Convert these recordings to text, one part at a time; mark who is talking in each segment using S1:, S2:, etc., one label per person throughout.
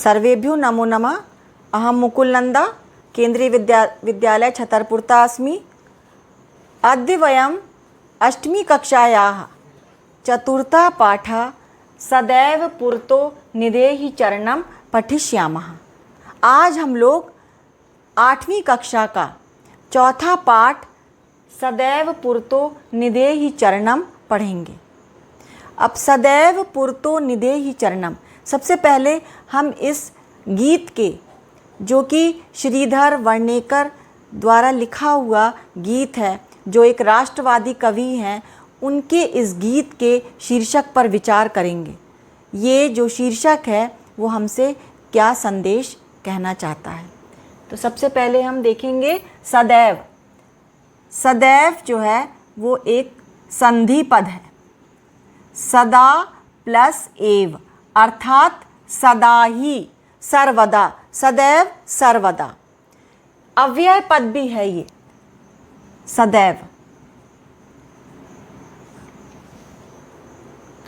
S1: सर्वेभ्यो नमो नमः। अहं मुकुलनंदा, केंद्रीय विद्यालय छतरपुरता अस्मि। अद्य वयम् अष्टमी कक्षायाः चतुर्थः पाठः सदैव पुरतो निधेहि चरणम पठिष्यामः। आज हम लोग 8वीं कक्षा का चौथा पाठ सदैव पुरतो निधेहि चरणम पढ़ेंगे। अब सदैव पुरतो निधेहि चरणम, सबसे पहले हम इस गीत के, जो कि श्रीधर वर्णेकर द्वारा लिखा हुआ गीत है, जो एक राष्ट्रवादी कवि हैं, उनके इस गीत के शीर्षक पर विचार करेंगे। ये जो शीर्षक है वो हमसे क्या संदेश कहना चाहता है। तो सबसे पहले हम देखेंगे सदैव। सदैव जो है वो एक संधि पद है। सदा प्लस एव अर्थात सदा ही, सर्वदा, सदैव सर्वदा। अव्यय पद भी है ये सदैव।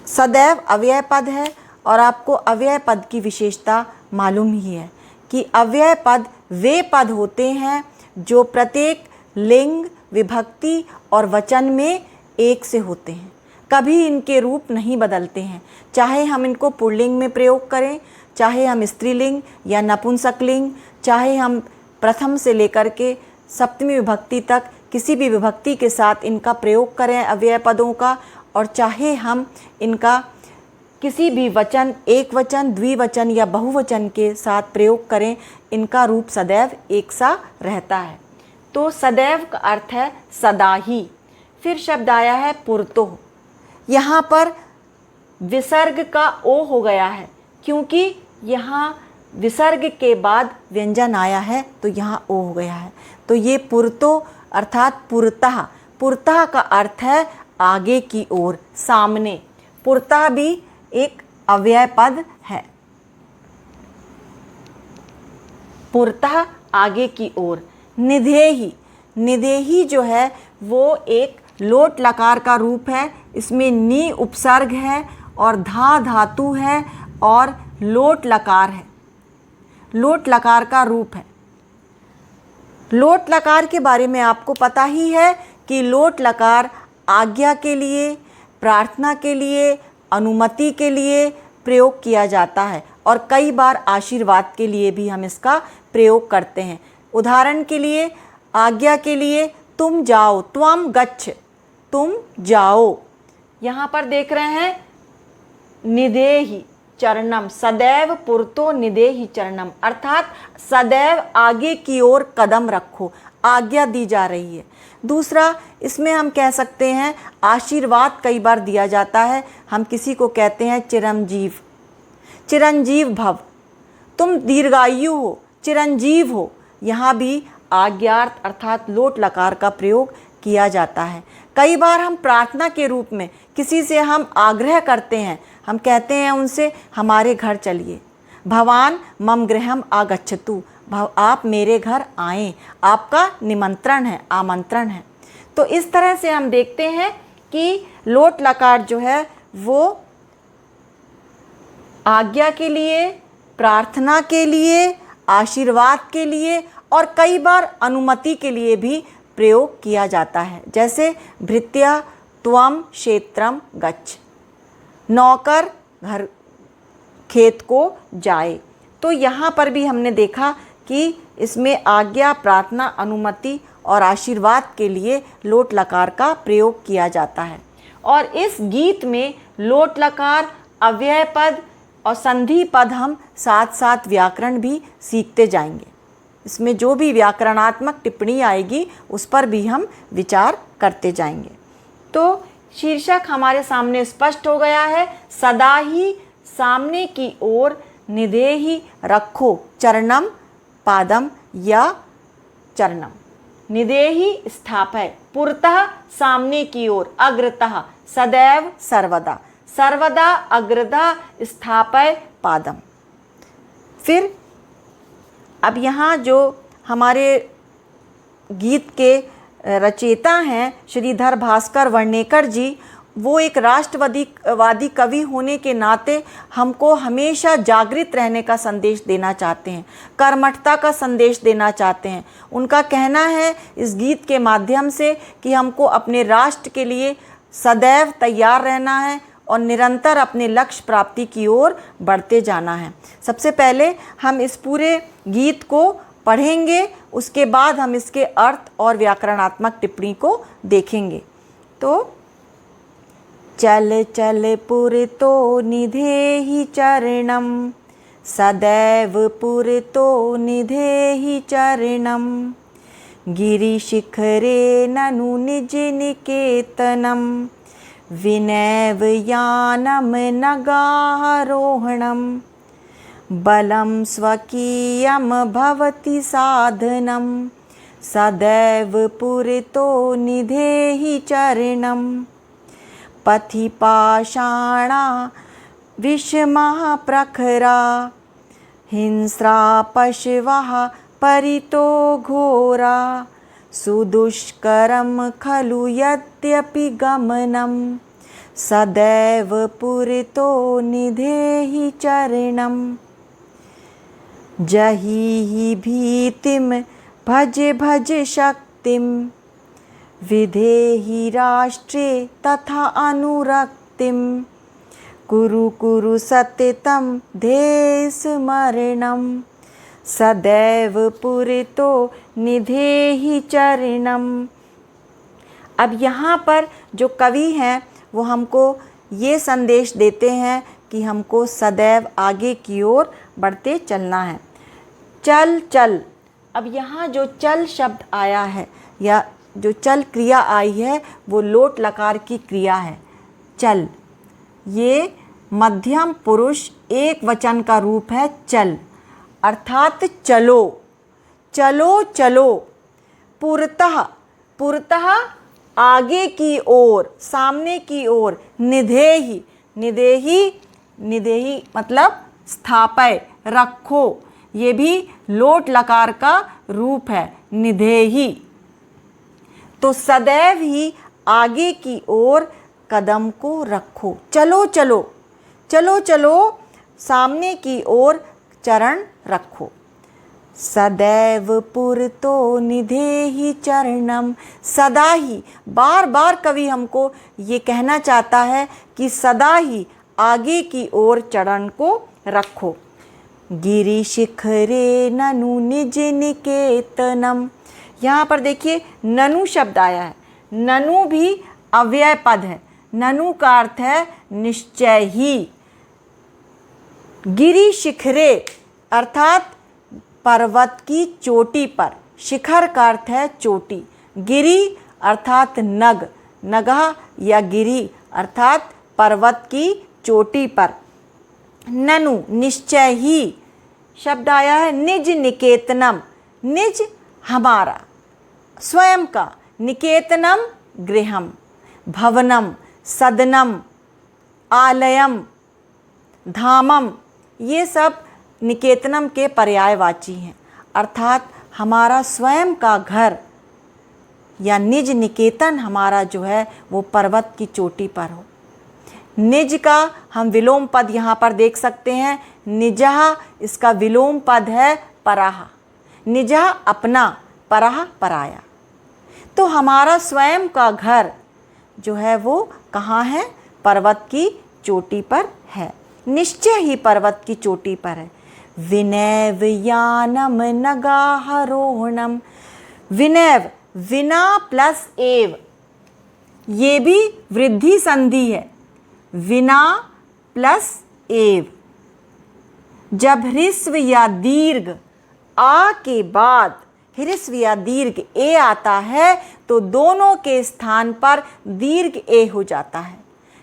S1: सदैव अव्यय पद है और आपको अव्यय पद की विशेषता मालूम ही है कि अव्यय पद वे पद होते हैं जो प्रत्येक लिंग, विभक्ति और वचन में एक से होते हैं। कभी इनके रूप नहीं बदलते हैं, चाहे हम इनको पुल्लिंग में प्रयोग करें, चाहे हम स्त्रीलिंग या नपुंसकलिंग, चाहे हम प्रथम से लेकर के सप्तमी विभक्ति तक किसी भी विभक्ति के साथ इनका प्रयोग करें अव्यय पदों का, और चाहे हम इनका किसी भी वचन, एक वचन, द्विवचन या बहुवचन के साथ प्रयोग करें, इनका रूप सदैव एक सा रहता है। तो सदैव का अर्थ है सदा ही। फिर शब्द आया है पुरतो। यहाँ पर विसर्ग का ओ हो गया है, क्योंकि यहाँ विसर्ग के बाद व्यंजन आया है तो यहाँ ओ हो गया है। तो ये पुरतो अर्थात पुरतः। पुरतः का अर्थ है आगे की ओर, सामने। पुरतः भी एक अव्यय पद है। पुरतः आगे की ओर। निधेहि, निधेहि जो है वो एक लोट लकार का रूप है। इसमें नी उपसर्ग है और धा धातु है और लोट लकार है। लोट लकार का रूप है। लोट लकार के बारे में आपको पता ही है कि लोट लकार आज्ञा के लिए, प्रार्थना के लिए, अनुमति के लिए प्रयोग किया जाता है और कई बार आशीर्वाद के लिए भी हम इसका प्रयोग करते हैं। उदाहरण के लिए आज्ञा के लिए तुम जाओ, त्वम गच्छ, तुम जाओ। यहाँ पर देख रहे हैं निधेहि चरणम, सदैव पुरतो निधेहि चरणम, अर्थात सदैव आगे की ओर कदम रखो, आज्ञा दी जा रही है। दूसरा, इसमें हम कह सकते हैं आशीर्वाद कई बार दिया जाता है। हम किसी को कहते हैं चिरंजीव, चिरंजीव भव, तुम दीर्घायु हो, चिरंजीव हो। यहाँ भी आज्ञार्थ अर्थात लोट लकार का प्रयोग किया जाता है। कई बार हम प्रार्थना के रूप में किसी से हम आग्रह करते हैं, हम कहते हैं उनसे हमारे घर चलिए, भवान मम गृहम आगच्छतु, आप मेरे घर आएँ, आपका निमंत्रण है, आमंत्रण है। तो इस तरह से हम देखते हैं कि लोट लकार जो है वो आज्ञा के लिए, प्रार्थना के लिए, आशीर्वाद के लिए और कई बार अनुमति के लिए भी प्रयोग किया जाता है। जैसे भृत्या त्वम क्षेत्रम गच्छ, नौकर घर खेत को जाए। तो यहाँ पर भी हमने देखा कि इसमें आज्ञा, प्रार्थना, अनुमति और आशीर्वाद के लिए लोट लकार का प्रयोग किया जाता है। और इस गीत में लोट लकार, अव्यय पद और संधि पद हम साथ साथ व्याकरण भी सीखते जाएंगे। इसमें जो भी व्याकरणात्मक टिप्पणी आएगी उस पर भी हम विचार करते जाएंगे। तो शीर्षक हमारे सामने स्पष्ट हो गया है। सदा ही सामने की ओर, निधेहि रखो, चरणम पादम या चरणम। निधेहि स्थापय, पुरतः सामने की ओर, अग्रतः सदैव सर्वदा, सर्वदा अग्रतः स्थापय पादम। फिर अब यहाँ जो हमारे गीत के रचयिता हैं श्रीधर भास्कर वर्णेकर जी, वो एक राष्ट्रवादी कवि होने के नाते हमको हमेशा जागृत रहने का संदेश देना चाहते हैं, कर्मठता का संदेश देना चाहते हैं। उनका कहना है इस गीत के माध्यम से कि हमको अपने राष्ट्र के लिए सदैव तैयार रहना है और निरंतर अपने लक्ष्य प्राप्ति की ओर बढ़ते जाना है। सबसे पहले हम इस पूरे गीत को पढ़ेंगे, उसके बाद हम इसके अर्थ और व्याकरणात्मक टिप्पणी को देखेंगे। तो चल चल पुरतो निधेहि चरणम, सदैव पुरतो निधेहि चरणम, गिरिशिखरे ननु निज निकेतनम, विनैव यानम नगारोहणम, बलं स्वकीयम भवति साधनम, सदैव पुरतो निधेहि चरणम, पथि पाषाणा विषमः प्रखरा, हिंस्रा पशवः परितो घोरा, सुदुष्करं खलु यद्यपि गमनं, सदैव पुरतो निधेहि चरणम, जहि भीतिं भज भज शक्तिं, विधेहि राष्ट्रे तथा अनुरक्तिं, कुरु कुरु सततं ध्येय स्मरणं, सदैव पुरतो निधेहि चरणम। अब यहाँ पर जो कवि हैं वो हमको ये संदेश देते हैं कि हमको सदैव आगे की ओर बढ़ते चलना है। चल चल, अब यहाँ जो चल शब्द आया है या जो चल क्रिया आई है वो लोट लकार की क्रिया है। चल, ये मध्यम पुरुष एक वचन का रूप है चल, अर्थात चलो चलो चलो। पुरतः, पुरतः आगे की ओर, सामने की ओर। निधेहि, निधेहि, निधेहि मतलब स्थापय, रखो। ये भी लोट लकार का रूप है, निधेहि। तो सदैव ही आगे की ओर कदम को रखो। चलो चलो, चलो चलो, सामने की ओर चरण रखो। सदैव पुरतो निधेहि चरणम, सदा ही, बार बार कवि हमको ये कहना चाहता है कि सदा ही आगे की ओर चरण को रखो। गिरि शिखरे ननु निज निकेतनम, यहाँ पर देखिए ननु शब्द आया है। ननु भी अव्यय पद है। ननु का अर्थ है निश्चय ही। गिरि शिखरे अर्थात पर्वत की चोटी पर। शिखर का अर्थ है चोटी। गिरि अर्थात नग, नगह या गिरि अर्थात पर्वत की चोटी पर। ननु निश्चय ही शब्द आया है। निज निकेतनम, निज हमारा, स्वयं का। निकेतनम गृहम, भवनम, सदनम, आलयम, धामम, ये सब निकेतनम के पर्यायवाची हैं। अर्थात हमारा स्वयं का घर या निज निकेतन हमारा जो है वो पर्वत की चोटी पर हो। निज का हम विलोम पद यहाँ पर देख सकते हैं। निजः इसका विलोम पद है पराह। निजः अपना, पराह पराया। तो हमारा स्वयं का घर जो है वो कहाँ है? पर्वत की चोटी पर है। निश्चय ही पर्वत की चोटी पर है। विनैव यानम नगारोहणम, विनैव, विना प्लस एव, ये भी वृद्धि संधि है। विना प्लस एव। जब ह्रस्व या दीर्घ आ के बाद ह्रस्व या दीर्घ ए आता है तो दोनों के स्थान पर दीर्घ ए हो जाता है।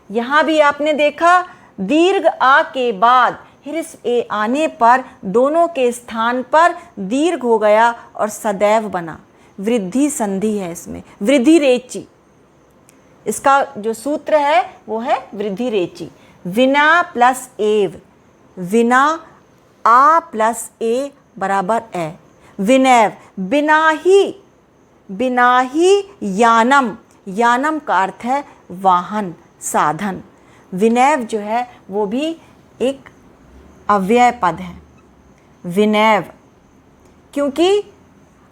S1: यहाँ भी आपने देखा दीर्घ आ के बाद ह्रस्व ए आने पर दोनों के स्थान पर दीर्घ हो गया और सदैव बना। वृद्धि संधि है इसमें, वृद्धि रेची। इसका जो सूत्र है वो है वृद्धि रेची। विना प्लस एव, विना आ प्लस ए बराबर ए। विनैव, बिना ही, बिना ही यानम, यानम का अर्थ है वाहन, साधन। विनैव जो है वो भी एक अव्यय पद है, विनैव, क्योंकि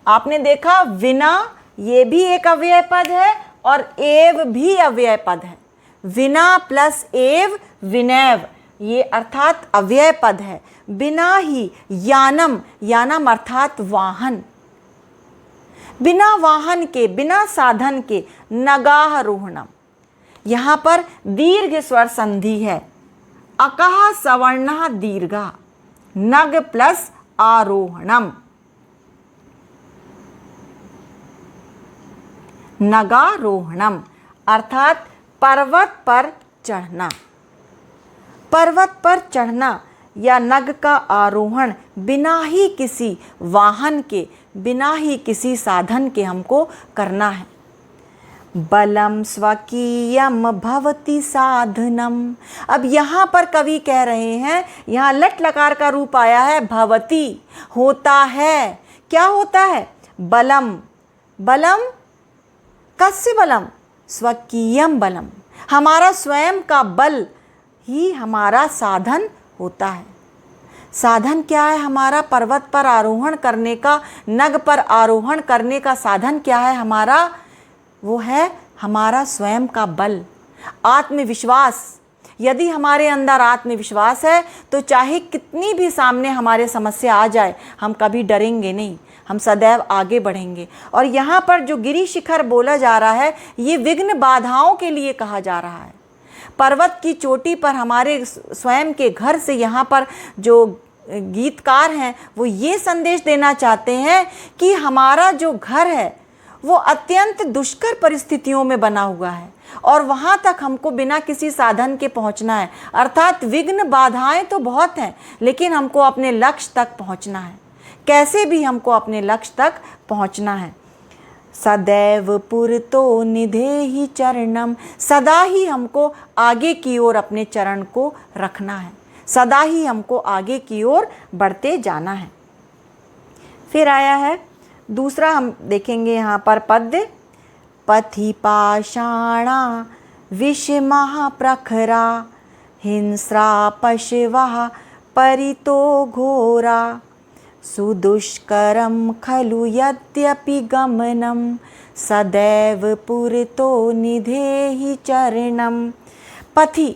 S1: आपने देखा विना ये भी एक अव्यय पद है और एव भी अव्यय पद है। विना प्लस एव विनैव, ये अर्थात अव्यय पद है। बिना ही यानम, यानम अर्थात वाहन, बिना वाहन के, बिना साधन के नगारोहणम। यहाँ पर दीर्घ स्वर संधि है, अकः सवर्णः दीर्घः, नग प्लस आरोहणम, नगारोहणम अर्थात पर्वत पर चढ़ना। पर्वत पर चढ़ना या नग का आरोहण बिना ही किसी वाहन के, बिना ही किसी साधन के हमको करना है। बलम स्वकीयम भवति साधनम। अब यहाँ पर कवि कह रहे हैं, यहाँ लट लकार का रूप आया है भवति, होता है। क्या होता है? बलम। बलम कस्य बलम? स्वकीयम बलम, हमारा स्वयं का बल ही हमारा साधन होता है। साधन क्या है हमारा? पर्वत पर आरोहण करने का, नग पर आरोहण करने का साधन क्या है हमारा? वो है हमारा स्वयं का बल, आत्मविश्वास। यदि हमारे अंदर आत्मविश्वास है तो चाहे कितनी भी सामने हमारे समस्या आ जाए, हम कभी डरेंगे नहीं, हम सदैव आगे बढ़ेंगे। और यहाँ पर जो गिरि शिखर बोला जा रहा है, ये विघ्न बाधाओं के लिए कहा जा रहा है। पर्वत की चोटी पर हमारे स्वयं के घर से यहाँ पर जो गीतकार हैं वो ये संदेश देना चाहते हैं कि हमारा जो घर है वो अत्यंत दुष्कर परिस्थितियों में बना हुआ है और वहाँ तक हमको बिना किसी साधन के पहुँचना है। अर्थात विघ्न बाधाएं तो बहुत हैं, लेकिन हमको अपने लक्ष्य तक पहुँचना है। कैसे भी हमको अपने लक्ष्य तक पहुँचना है। सदैव पुरतो निधेहि चरणम, सदा ही हमको आगे की ओर अपने चरण को रखना है, सदा ही हमको आगे की ओर बढ़ते जाना है। फिर आया है दूसरा, हम देखेंगे यहाँ पर पद्य, पथि पाषाणा विषमः प्रखरा हिंस्रा पशवः परितो घोरा सुदुष्करं खलु यद्यपि गमनं सदैव पुरतो निधेहि चरणम। पथि,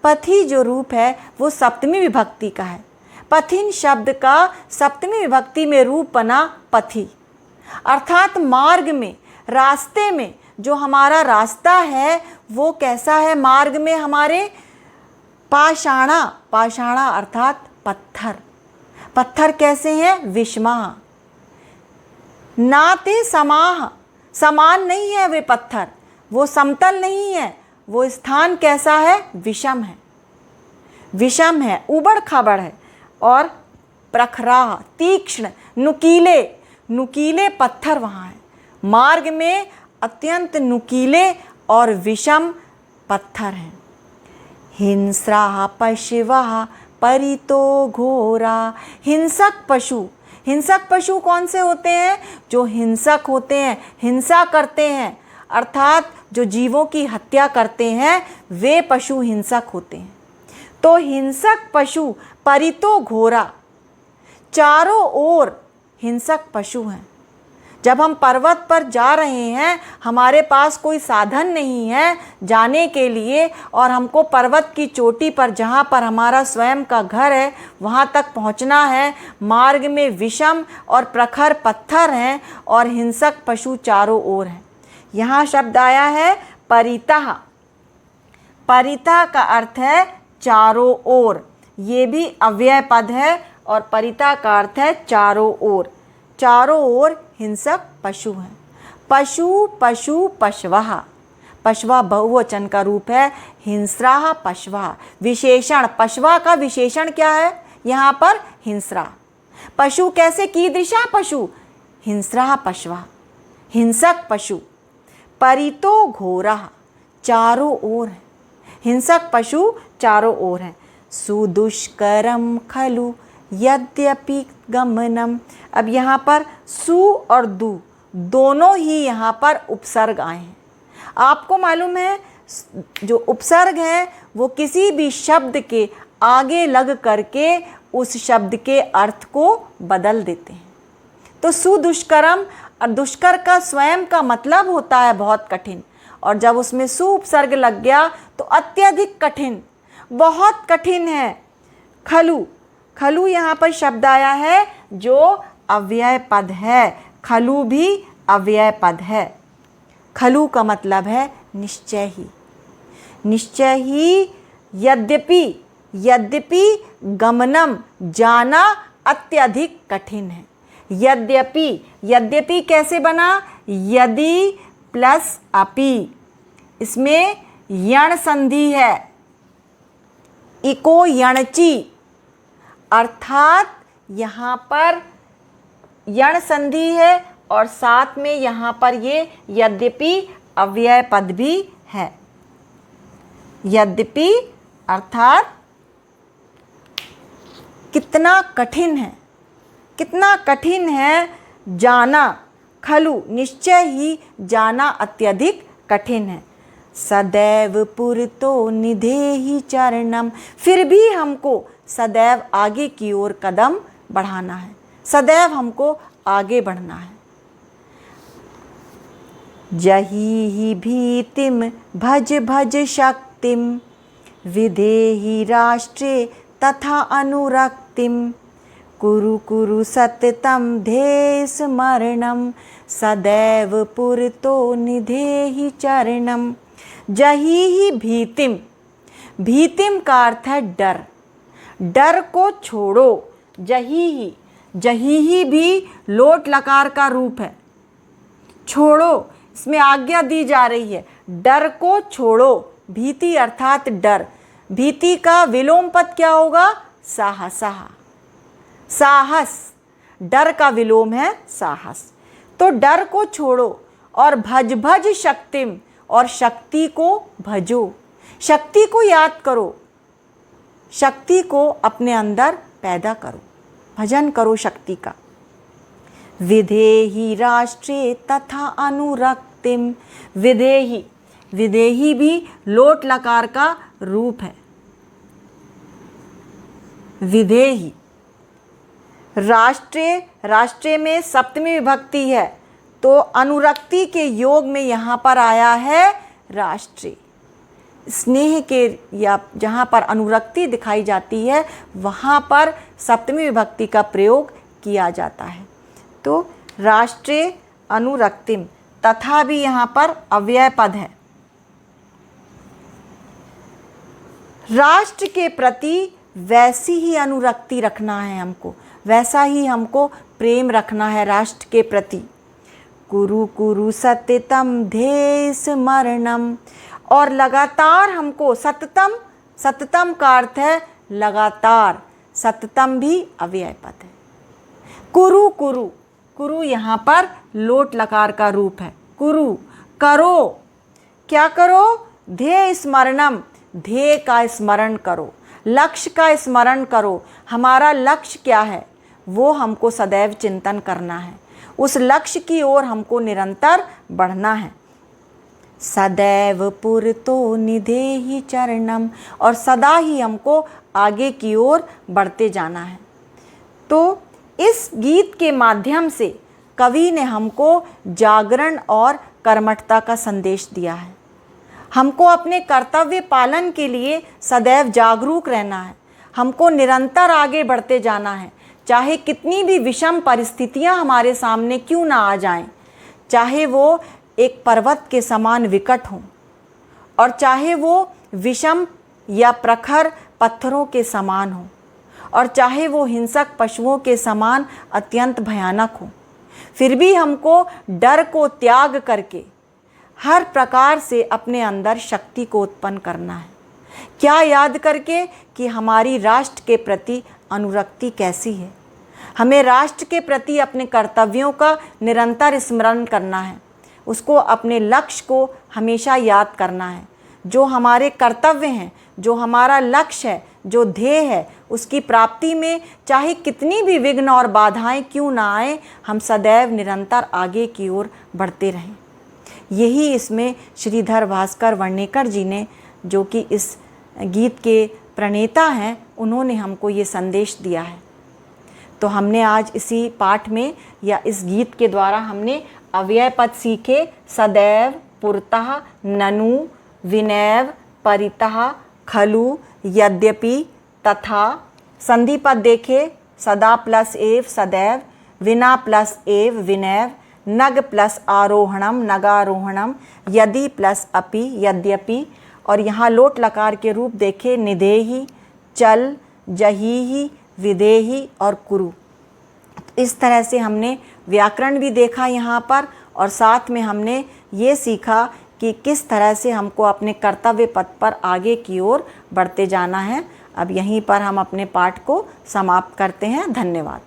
S1: पथि जो रूप है वो सप्तमी विभक्ति का है। पथिन शब्द का सप्तमी विभक्ति में रूप बना पथि, अर्थात मार्ग में, रास्ते में। जो हमारा रास्ता है वो कैसा है? मार्ग में हमारे पाषाणा, पाषाणा अर्थात पत्थर। पत्थर कैसे हैं? विषमः, नाते समाह, समान नहीं है वे पत्थर, वो समतल नहीं है, वो स्थान कैसा है? विषम है, विषम है, उबड़ खाबड़ है। और प्रखरा, तीक्ष्ण, नुकीले, नुकीले पत्थर वहाँ हैं। मार्ग में अत्यंत नुकीले और विषम पत्थर हैं। हिंस्रा पशवः परितो घोरा, हिंसक पशु। हिंसक पशु कौन से होते हैं? जो हिंसक होते हैं, हिंसा करते हैं, अर्थात जो जीवों की हत्या करते हैं, वे पशु हिंसक होते हैं। तो हिंसक पशु परितो घोरा, चारों ओर हिंसक पशु हैं। जब हम पर्वत पर जा रहे हैं, हमारे पास कोई साधन नहीं है जाने के लिए और हमको पर्वत की चोटी पर, जहाँ पर हमारा स्वयं का घर है, वहाँ तक पहुँचना है। मार्ग में विषम और प्रखर पत्थर हैं और हिंसक पशु चारों ओर हैं। यहाँ शब्द आया है परितः। परितः का अर्थ है चारों ओर, ये भी अव्यय पद है और परितः का अर्थ है चारों ओर। चारों ओर हिंसक पशु हैं। पशु, पशु, पशवः, पशवा बहुवचन का रूप है। हिंस्राः पशवः, विशेषण, पशवा का विशेषण क्या है? यहाँ पर हिंस्रा। पशु कैसे? कीदृशः पशु? हिंस्राः पशवः, हिंसक पशु। परितो घोरः, चारों ओर है, हिंसक पशु चारों ओर हैं। सुदुष्करम खलु यद्यपि गमनम। अब यहाँ पर सु और दु दोनों ही यहाँ पर उपसर्ग आए हैं। आपको मालूम है जो उपसर्ग हैं वो किसी भी शब्द के आगे लग करके उस शब्द के अर्थ को बदल देते हैं। तो सुदुष्करम और दुष्कर का स्वयं का मतलब होता है बहुत कठिन, और जब उसमें सु उपसर्ग लग गया तो अत्यधिक कठिन, बहुत कठिन है। खलु, खलु यहाँ पर शब्द आया है जो अव्यय पद है। खलु भी अव्यय पद है। खलु का मतलब है निश्चय ही। निश्चय ही यद्यपि, यद्यपि गमनम जाना अत्यधिक कठिन है। यद्यपि, यद्यपि कैसे बना? यदि प्लस अपि, इसमें यण संधि है, इको यणचि, अर्थात यहाँ पर यण संधि है और साथ में यहाँ पर ये यद्यपि अव्यय पद भी है। यद्यपि अर्थात कितना कठिन है, कितना कठिन है जाना। खलु निश्चय ही जाना अत्यधिक कठिन है। सदैव पुरतो निधेहि चरणम, फिर भी हमको सदैव आगे की ओर कदम बढ़ाना है, सदैव हमको आगे बढ़ना है। जही ही भीतिम भज भज शक्तिम, विधेहि राष्ट्रे तथा अनुरक्तिम, कुरु कुरु सततम ध्येय स्मरणम, सदैव पुरतो निधेहि चरणम। जही ही भीतिम, भीतिम का अर्थ है डर, डर को छोड़ो। जही ही, जही ही भी लोट लकार का रूप है। छोड़ो, इसमें आज्ञा दी जा रही है, डर को छोड़ो। भीति अर्थात डर। भीति का विलोम पद क्या होगा? साहसः, साहस, डर का विलोम है साहस। तो डर को छोड़ो और भज भज शक्तिम, और शक्ति को भजो, शक्ति को याद करो, शक्ति को अपने अंदर पैदा करो, भजन करो शक्ति का। विधेहि राष्ट्रे तथा अनुरक्तिम, विधेहि, विधेहि भी लोट लकार का रूप है। विधेहि, राष्ट्रे, राष्ट्रे में सप्तमी विभक्ति है, तो अनुरक्ति के योग में यहाँ पर आया है राष्ट्रे। स्नेह के या जहाँ पर अनुरक्ति दिखाई जाती है वहाँ पर सप्तमी विभक्ति का प्रयोग किया जाता है। तो राष्ट्रे अनुरक्तिम, तथा भी यहाँ पर अव्यय पद है। राष्ट्र के प्रति वैसी ही अनुरक्ति रखना है हमको, वैसा ही हमको प्रेम रखना है राष्ट्र के प्रति। कुरु कुरु सततम ध्येय स्मरणम, और लगातार हमको सततम, सततम का अर्थ है लगातार, सततम भी अव्यय पद है। कुरु कुरु, कुरु यहाँ पर लोट लकार का रूप है। कुरु करो, क्या करो? ध्येय स्मरणम, ध्येय का स्मरण करो, लक्ष्य का स्मरण करो। हमारा लक्ष्य क्या है वो हमको सदैव चिंतन करना है, उस लक्ष्य की ओर हमको निरंतर बढ़ना है। सदैव पुरतो निधेहि चरणम, और सदा ही हमको आगे की ओर बढ़ते जाना है। तो इस गीत के माध्यम से कवि ने हमको जागरण और कर्मठता का संदेश दिया है। हमको अपने कर्तव्य पालन के लिए सदैव जागरूक रहना है, हमको निरंतर आगे बढ़ते जाना है, चाहे कितनी भी विषम परिस्थितियां हमारे सामने क्यों ना आ जाएं, चाहे वो एक पर्वत के समान विकट हों और चाहे वो विषम या प्रखर पत्थरों के समान हों और चाहे वो हिंसक पशुओं के समान अत्यंत भयानक हों, फिर भी हमको डर को त्याग करके हर प्रकार से अपने अंदर शक्ति को उत्पन्न करना है। क्या याद करके कि हमारी राष्ट्र के प्रति अनुरक्ति कैसी है, हमें राष्ट्र के प्रति अपने कर्तव्यों का निरंतर स्मरण करना है, उसको अपने लक्ष्य को हमेशा याद करना है। जो हमारे कर्तव्य हैं, जो हमारा लक्ष्य है, जो ध्येय है, उसकी प्राप्ति में चाहे कितनी भी विघ्न और बाधाएं क्यों ना आए, हम सदैव निरंतर आगे की ओर बढ़ते रहें। यही इसमें श्रीधर भास्कर वर्णेकर जी ने, जो कि इस गीत के प्रणेता हैं, उन्होंने हमको ये संदेश दिया है। तो हमने आज इसी पाठ में या इस गीत के द्वारा हमने अव्यय पद सीखे। सदैव, पुरतः, ननु, विनैव, परितः, खलु, यद्यपि, तथा। संधि पद देखे, सदा प्लस एव सदैव, विना प्लस एव विनैव, नग प्लस आरोहणम नगारोहणम, यदि प्लस अपि यद्यपि। और यहाँ लोट लकार के रूप देखे, निधेहि, चल, जहीहि, विधेहि और कुरु। इस तरह से हमने व्याकरण भी देखा यहाँ पर, और साथ में हमने ये सीखा कि किस तरह से हमको अपने कर्तव्य पथ पर आगे की ओर बढ़ते जाना है। अब यहीं पर हम अपने पाठ को समाप्त करते हैं। धन्यवाद।